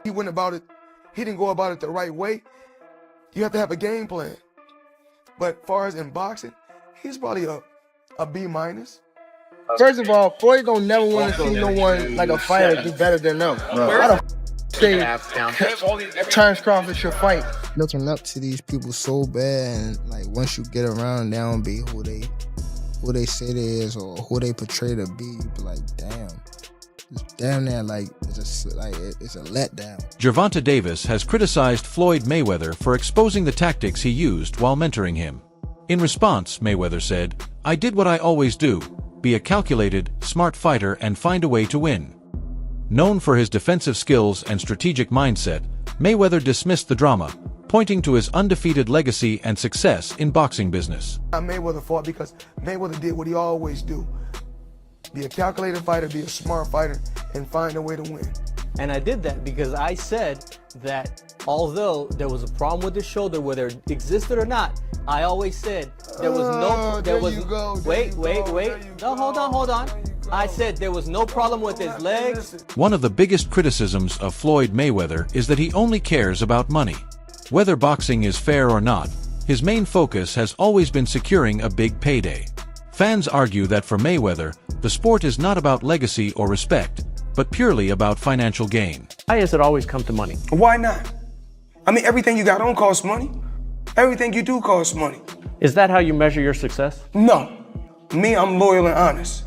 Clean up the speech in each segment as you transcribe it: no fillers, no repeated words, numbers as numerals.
He went about it, he didn't go about it the right way. You have to have a game plan. But as far as in boxing, he's probably a B minus. First of all, Floyd don't never want to see no one like a fighter do better than them. Why the say Terrence Crawford should fight? Looking up to these people so bad, and like once you get around, they don't be who they say they is or who they portray to be. You be like, damn. It's damn near like it's a letdown. Gervonta Davis has criticized Floyd Mayweather for exposing the tactics he used while mentoring him. In response, Mayweather said, "I did what I always do, be a calculated, smart fighter and find a way to win." Known for his defensive skills and strategic mindset, Mayweather dismissed the drama, pointing to his undefeated legacy and success in boxing business. Mayweather fought because Mayweather did what he always do. Be a calculated fighter, be a smart fighter, and find a way to win. And I did that because I said that although there was a problem with his shoulder, whether it existed or not, I always said there was no, hold on. I said there was no problem with his legs. One of the biggest criticisms of Floyd Mayweather is that he only cares about money. Whether boxing is fair or not, his main focus has always been securing a big payday. Fans argue that for Mayweather, the sport is not about legacy or respect, but purely about financial gain. Why has it always come to money? Why not? I mean, everything you got on costs money. Everything you do costs money. Is that how you measure your success? No. Me, I'm loyal and honest.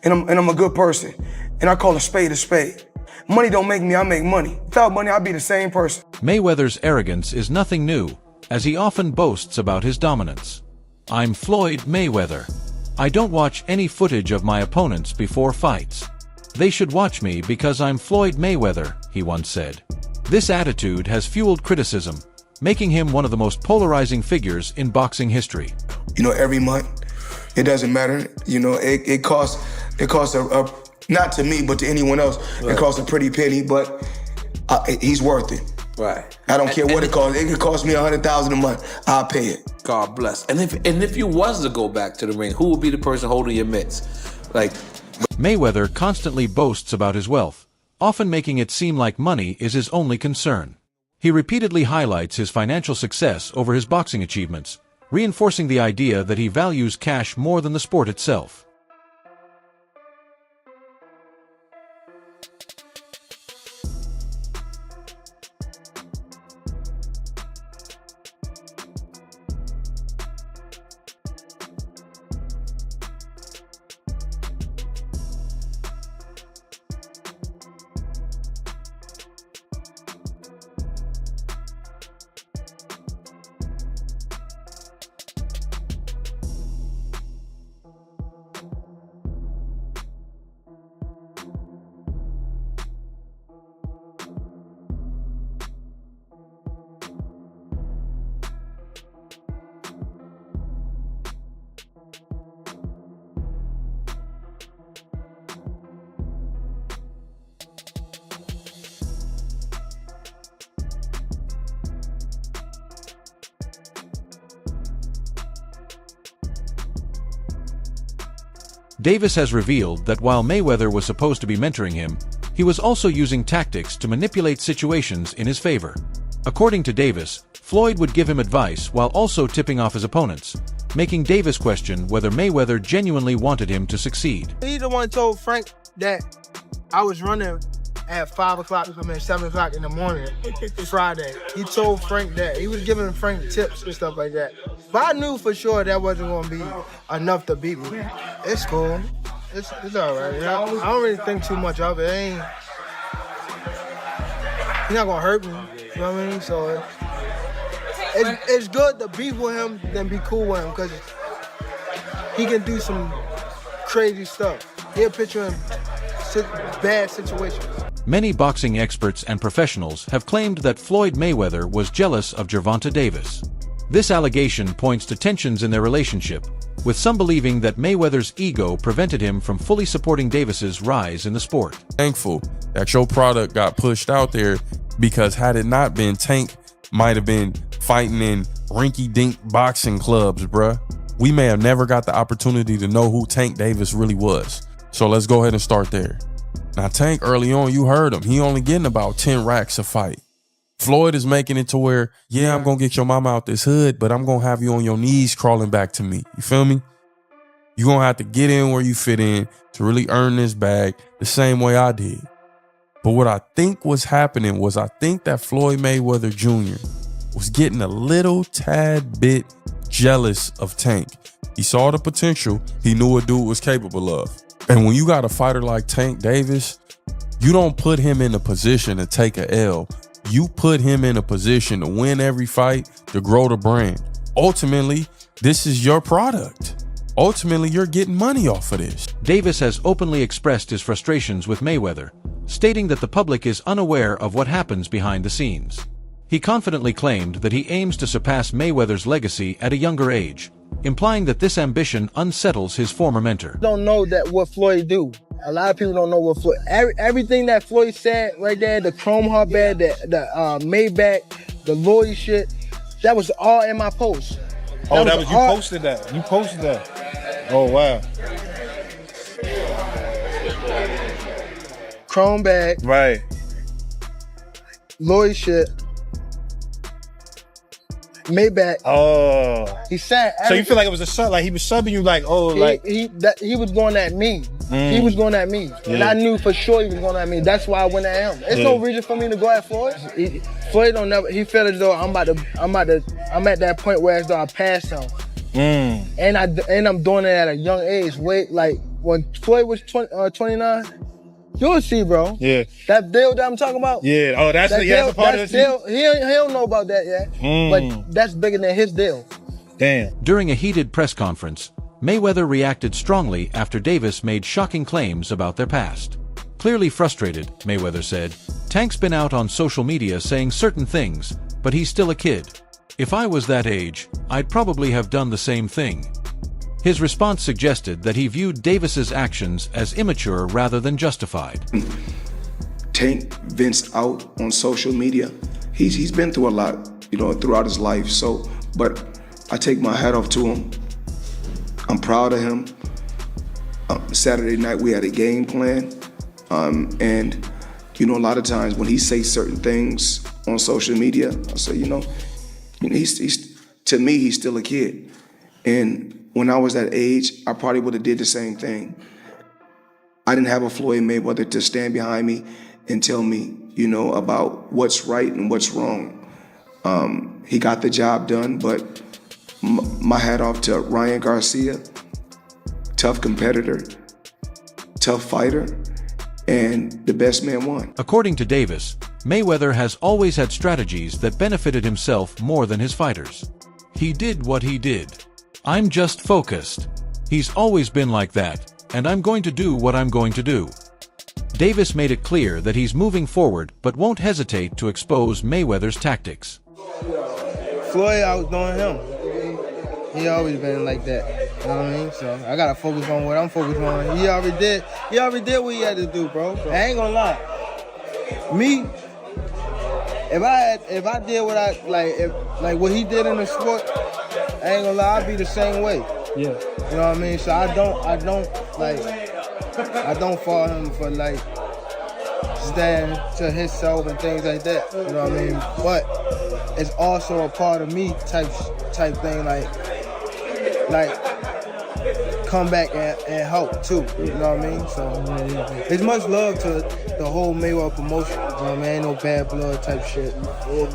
And I'm a good person. And I call a spade a spade. Money don't make me, I make money. Without money, I'd be the same person. Mayweather's arrogance is nothing new, as he often boasts about his dominance. "I'm Floyd Mayweather. I don't watch any footage of my opponents before fights. They should watch me because I'm Floyd Mayweather," he once said. This attitude has fueled criticism, making him one of the most polarizing figures in boxing history. You know, every month, it doesn't matter. You know, it costs a not to me, but to anyone else, It costs a pretty penny, but he's worth it. Right. I don't care what it costs. It could cost me $100,000 a month. I'll pay it. God bless. And if you was to go back to the ring, who would be the person holding your mitts? Mayweather constantly boasts about his wealth, often making it seem like money is his only concern. He repeatedly highlights his financial success over his boxing achievements, reinforcing the idea that he values cash more than the sport itself. Davis has revealed that while Mayweather was supposed to be mentoring him, he was also using tactics to manipulate situations in his favor. According to Davis, Floyd would give him advice while also tipping off his opponents, making Davis question whether Mayweather genuinely wanted him to succeed. He the one told Frank that I was running at 5 o'clock, 7 o'clock in the morning, Friday. He told Frank that. He was giving Frank tips and stuff like that. But I knew for sure that wasn't going to be enough to beat me. It's cool. It's all right. I don't really think too much of it. He's not going to hurt me. You know what I mean? So it's good to beef with him than be cool with him because he can do some crazy stuff. He'll put you in bad situations. Many boxing experts and professionals have claimed that Floyd Mayweather was jealous of Gervonta Davis. This allegation points to tensions in their relationship, with some believing that Mayweather's ego prevented him from fully supporting Davis's rise in the sport. Thankful that your product got pushed out there, because had it not been, Tank might have been fighting in rinky-dink boxing clubs, bruh. We may have never got the opportunity to know who Tank Davis really was. So let's go ahead and start there. Now, Tank, early on, you heard him. He only getting about 10 racks a fight. Floyd is making it to where, yeah, I'm going to get your mama out this hood, but I'm going to have you on your knees crawling back to me. You feel me? You're going to have to get in where you fit in to really earn this bag the same way I did. But what I think was happening was I think that Floyd Mayweather Jr. was getting a little tad bit jealous of Tank. He saw the potential. He knew what dude was capable of. And when you got a fighter like Tank Davis, you don't put him in a position to take a L. You put him in a position to win every fight, to grow the brand. Ultimately, this is your product. Ultimately, you're getting money off of this. Davis has openly expressed his frustrations with Mayweather, stating that the public is unaware of what happens behind the scenes. He confidently claimed that he aims to surpass Mayweather's legacy at a younger age, implying that this ambition unsettles his former mentor. Don't know that what Floyd do. A lot of people don't know what Floyd. Everything that Floyd said right there, the Chrome Heart bag, the Maybach, the Lloyd shit, that was all in my post. Oh, that was you posted that. You posted that. Oh wow. Chrome bag, Right. Lloyd shit, Maybach. Oh. He said. So you feel like it was a sub, like he was subbing you, like, oh, like. He was going at me. He was going at me, and I knew for sure he was going at me. That's why I went at him. There's no reason for me to go at Floyd. Floyd don't never. He felt as though I'm at that point where as though I passed him, and I'm doing it at a young age. Wait, like when Floyd was 29, you'll see, bro. Yeah. That deal that I'm talking about. Yeah. Oh, that's a part of the deal. He don't know about that yet, but that's bigger than his deal. Damn. During a heated press conference, Mayweather reacted strongly after Davis made shocking claims about their past. Clearly frustrated, Mayweather said, "Tank's been out on social media saying certain things, but he's still a kid. If I was that age, I'd probably have done the same thing." His response suggested that he viewed Davis's actions as immature rather than justified. Tank vents out on social media. He's been through a lot, throughout his life. So, but I take my hat off to him. I'm proud of him. Saturday night we had a game plan, and a lot of times when he says certain things on social media, I say, he's to me he's still a kid, and when I was that age, I probably would have did the same thing. I didn't have a Floyd Mayweather to stand behind me and tell me, about what's right and what's wrong. He got the job done, but my hat off to Ryan Garcia, tough competitor, tough fighter, and the best man won. According to Davis, Mayweather has always had strategies that benefited himself more than his fighters. He did what he did. I'm just focused. He's always been like that, and I'm going to do what I'm going to do. Davis made it clear that he's moving forward but won't hesitate to expose Mayweather's tactics. Floyd outdoing him. He always been like that. You know what I mean? So I gotta focus on what I'm focused on. He already did what he had to do, bro. I ain't gonna lie. Me, if I did what I like what he did in the sport, I ain't gonna lie, I'd be the same way. Yeah. You know what I mean? So I don't fault him for stand to himself and things like that. You know what I mean? But it's also a part of me type thing, like come back and help too. You know what I mean? So it's much love to the whole Mayweather promotion. You know what I mean? Ain't no bad blood type shit.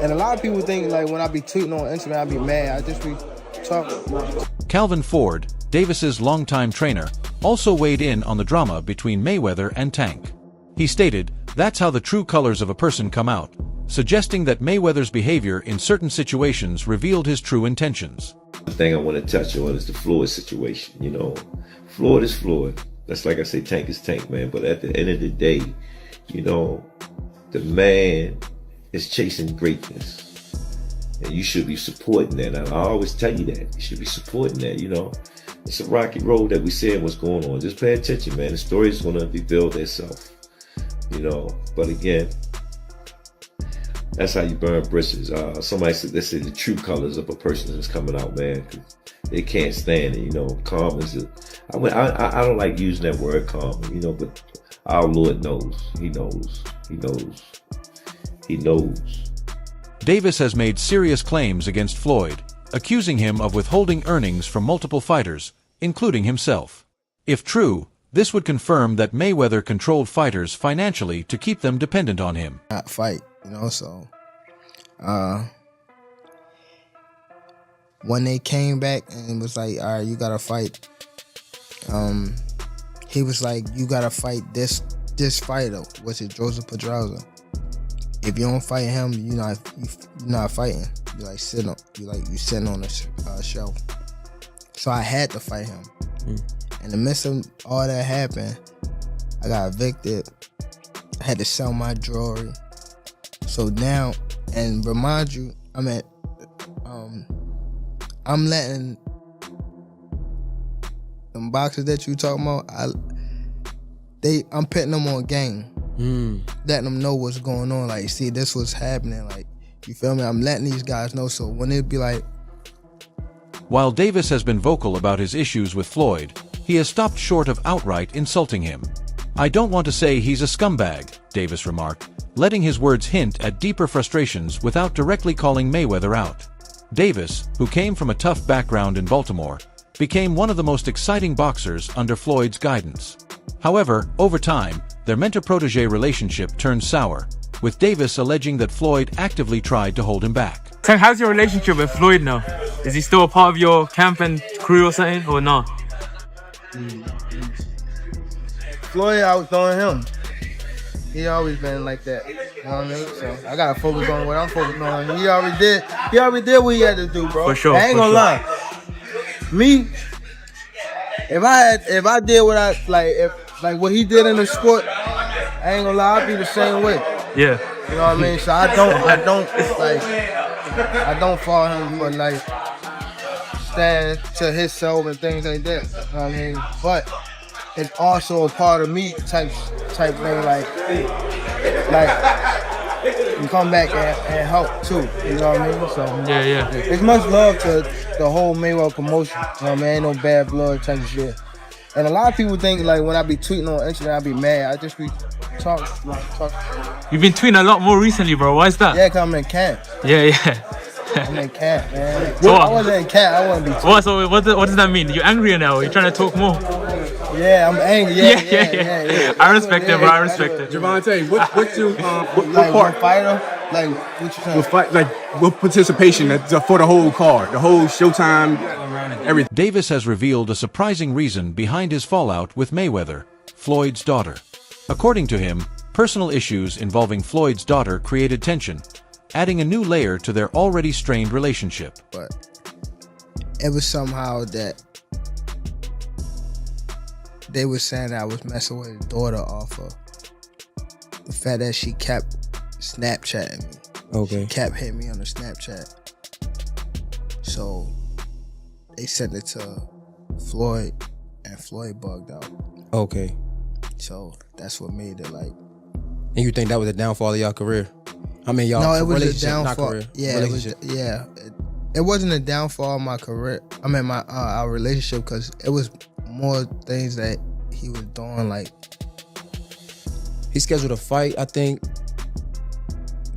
And a lot of people think when I be tweeting on Instagram, I be mad. I just be talking. Calvin Ford, Davis's longtime trainer, also weighed in on the drama between Mayweather and Tank. He stated, "That's how the true colors of a person come out," suggesting that Mayweather's behavior in certain situations revealed his true intentions. The thing I want to touch on is the Floyd situation. Floyd is Floyd. That's like I say, Tank is Tank, man. But at the end of the day, the man is chasing greatness. And you should be supporting that. And I always tell you that. You should be supporting that, It's a rocky road that we saying what's going on. Just pay attention, man. The story is going to reveal itself. But again, that's how you burn bridges. Somebody said they say the true colors of a person is coming out, man. They can't stand it, Calm is I don't like using that word calm, but Our Lord knows. He knows. He knows. He knows. Davis has made serious claims against Floyd, accusing him of withholding earnings from multiple fighters, including himself. If true, this would confirm that Mayweather controlled fighters financially to keep them dependent on him. Not fight, you know, so when they came back and was like, all right, you gotta fight, he was like, you gotta fight this fighter, which is Joseph Pedraza. If you don't fight him, you're not fighting. You sitting on the shelf. So I had to fight him. In the midst of all that happened, I got evicted. I had to sell my jewelry. So now, and remind you, I'm letting them boxers that you talking about, I'm putting them on game. Letting them know what's going on. Like, see, this was happening. Like, you feel me? I'm letting these guys know. So when it be like... While Davis has been vocal about his issues with Floyd, he has stopped short of outright insulting him. I don't want to say he's a scumbag, Davis remarked, letting his words hint at deeper frustrations without directly calling Mayweather out. Davis, who came from a tough background in Baltimore, became one of the most exciting boxers under Floyd's guidance. However, over time, their mentor-protege relationship turned sour, with Davis alleging that Floyd actively tried to hold him back. Tank, how's your relationship with Floyd now? Is he still a part of your camp and crew or something, or not? Floyd outdoing him. He always been like that. You know what I mean? So I gotta focus on what I'm focusing on. He already did what he had to do, bro. For sure. I ain't gonna lie. Me, if I did what I like what he did in the sport, I ain't gonna lie, I'd be the same way. Yeah. You know what I mean? So I don't follow him for like stand to himself and things like that. You know what I mean? But it's also a part of me type thing, like you come back and help too. You know what I mean? So yeah. It's much love to the whole Mayweather promotion. You know what I mean? Ain't no bad blood type of shit. And a lot of people think like when I be tweeting on Instagram, I be mad. I just be talking. You've been tweeting a lot more recently, bro. Why is that? Yeah, cause I'm in camp. Yeah. I'm in camp, man. So I wasn't in camp. I wouldn't be tweeting. So what does that mean? You're angrier now? You're trying to talk more? Yeah, I'm angry. Yeah. I respect it, bro. I respect it. Gervonta, what you Like what part? Fighter? Like what you saying? What participation for the whole card, the whole Showtime, everything. Davis has revealed a surprising reason behind his fallout with Mayweather, Floyd's daughter. According to him, personal issues involving Floyd's daughter created tension, adding a new layer to their already strained relationship. But it was somehow that they were saying that I was messing with his daughter off of the fact that she kept Snapchatting me. Okay. She kept hitting me on the Snapchat. So they sent it to Floyd, and Floyd bugged out. Okay. So that's what made it like. And you think that was a downfall of y'all career? I mean, y'all. No, it was a relationship, not downfall. career. Yeah, it wasn't a downfall of my career. I mean, our relationship, because it was more things that he was doing. Like he scheduled a fight, I think,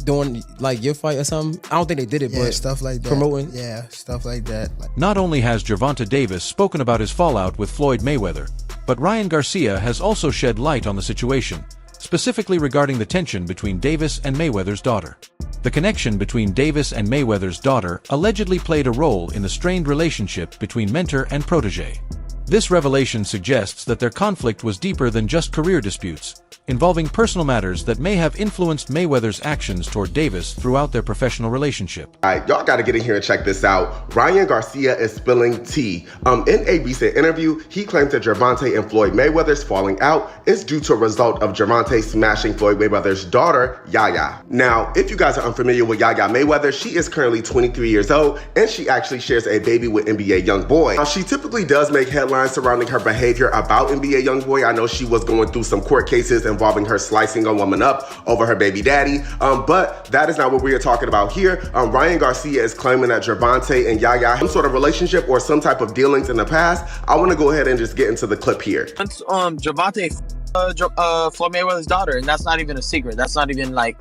doing like your fight or something. I don't think they did it, but stuff like that. Promoting. Yeah, stuff like that. Not only has Gervonta Davis spoken about his fallout with Floyd Mayweather, but Ryan Garcia has also shed light on the situation, specifically regarding the tension between Davis and Mayweather's daughter. The connection between Davis and Mayweather's daughter allegedly played a role in the strained relationship between mentor and protege. This revelation suggests that their conflict was deeper than just career disputes, involving personal matters that may have influenced Mayweather's actions toward Davis throughout their professional relationship. All right, y'all gotta get in here and check this out. Ryan Garcia is spilling tea. In a recent interview, he claimed that Gervonta and Floyd Mayweather's falling out is due to a result of Gervonta smashing Floyd Mayweather's daughter, Yaya. Now, if you guys are unfamiliar with Yaya Mayweather, she is currently 23 years old, and she actually shares a baby with NBA YoungBoy. Now, she typically does make headlines surrounding her behavior about NBA YoungBoy. I know she was going through some court cases involving her slicing a woman up over her baby daddy, but that is not what we are talking about here. Ryan Garcia is claiming that Gervonta and Yaya some sort of relationship or some type of dealings in the past. I want to go ahead and just get into the clip here. Once Gervonta Floyd Mayweather's daughter, and that's not even a secret. That's not even like,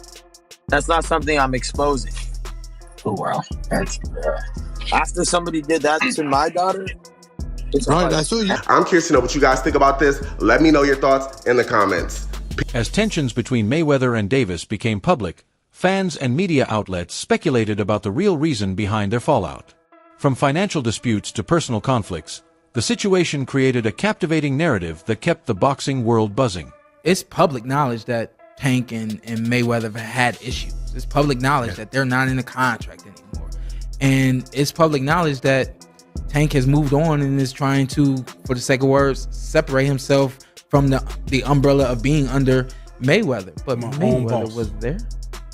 that's not something I'm exposing. Oh wow! After somebody did that to my daughter, it's hard. I'm curious to know what you guys think about this. Let me know your thoughts in the comments. As tensions between Mayweather and Davis became public, fans and media outlets speculated about the real reason behind their fallout. From financial disputes to personal conflicts, the situation created a captivating narrative that kept the boxing world buzzing. It's public knowledge that Tank and Mayweather have had issues. It's public knowledge that they're not in a contract anymore. And it's public knowledge that Tank has moved on and is trying to, for the sake of words, separate himself from the umbrella of being under Mayweather. But Mayweather was there.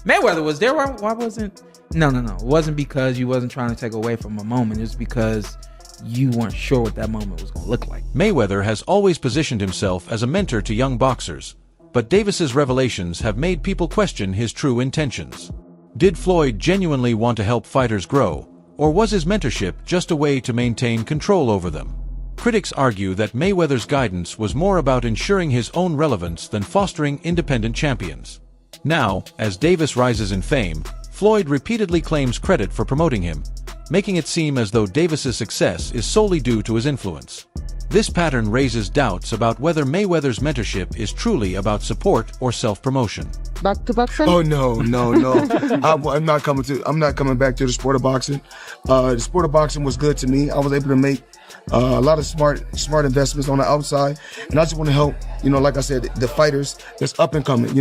Mayweather was there. Why wasn't? No. It wasn't because you wasn't trying to take away from a moment. It was because you weren't sure what that moment was going to look like. Mayweather has always positioned himself as a mentor to young boxers, but Davis's revelations have made people question his true intentions. Did Floyd genuinely want to help fighters grow, or was his mentorship just a way to maintain control over them? Critics argue that Mayweather's guidance was more about ensuring his own relevance than fostering independent champions. Now, as Davis rises in fame, Floyd repeatedly claims credit for promoting him, making it seem as though Davis's success is solely due to his influence. This pattern raises doubts about whether Mayweather's mentorship is truly about support or self-promotion. Back to boxing? Oh no! I'm not coming back to the sport of boxing. The sport of boxing was good to me. I was able to make a lot of smart investments on the outside, and I just want to help. Like I said, the fighters that's up and coming.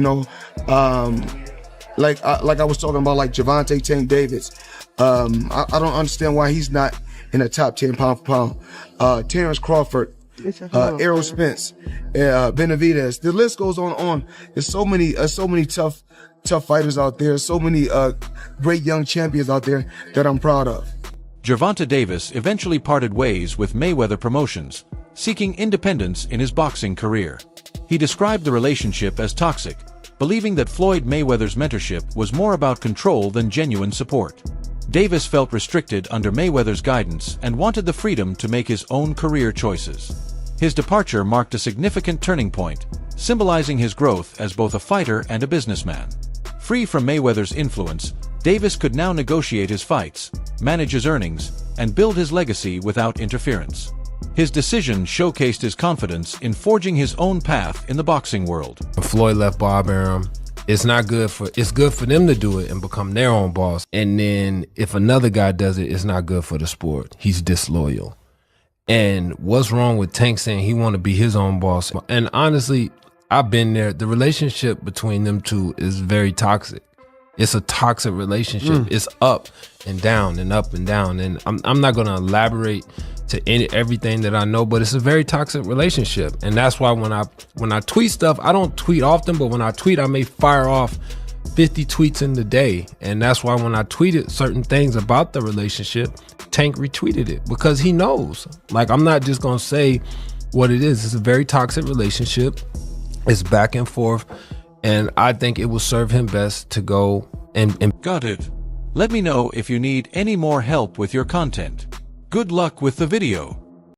Like I was talking about, like Gervonta Tank Davis. I don't understand why he's not in the top 10 pound for pound. Terrence Crawford, Errol Spence, Benavidez. The list goes on. There's so many tough fighters out there. So many great young champions out there that I'm proud of. Gervonta Davis eventually parted ways with Mayweather Promotions, seeking independence in his boxing career. He described the relationship as toxic, believing that Floyd Mayweather's mentorship was more about control than genuine support. Davis felt restricted under Mayweather's guidance and wanted the freedom to make his own career choices. His departure marked a significant turning point, symbolizing his growth as both a fighter and a businessman. Free from Mayweather's influence, Davis could now negotiate his fights, manage his earnings, and build his legacy without interference. His decision showcased his confidence in forging his own path in the boxing world. Floyd left Bob Arum. It's good for them to do it and become their own boss. And then if another guy does it, it's not good for the sport. He's disloyal. And what's wrong with Tank saying he want to be his own boss? And honestly, I've been there. The relationship between them two is very toxic. It's a toxic relationship. It's up and down and up and down. And I'm not going to elaborate to everything that I know, but it's a very toxic relationship. And that's why when I tweet stuff, I don't tweet often, but when I tweet, I may fire off 50 tweets in the day. And that's why when I tweeted certain things about the relationship, Tank retweeted it because he knows. Like, I'm not just going to say what it is. It's a very toxic relationship. It's back and forth. And I think it will serve him best to go and Got it. Let me know if you need any more help with your content. Good luck with the video.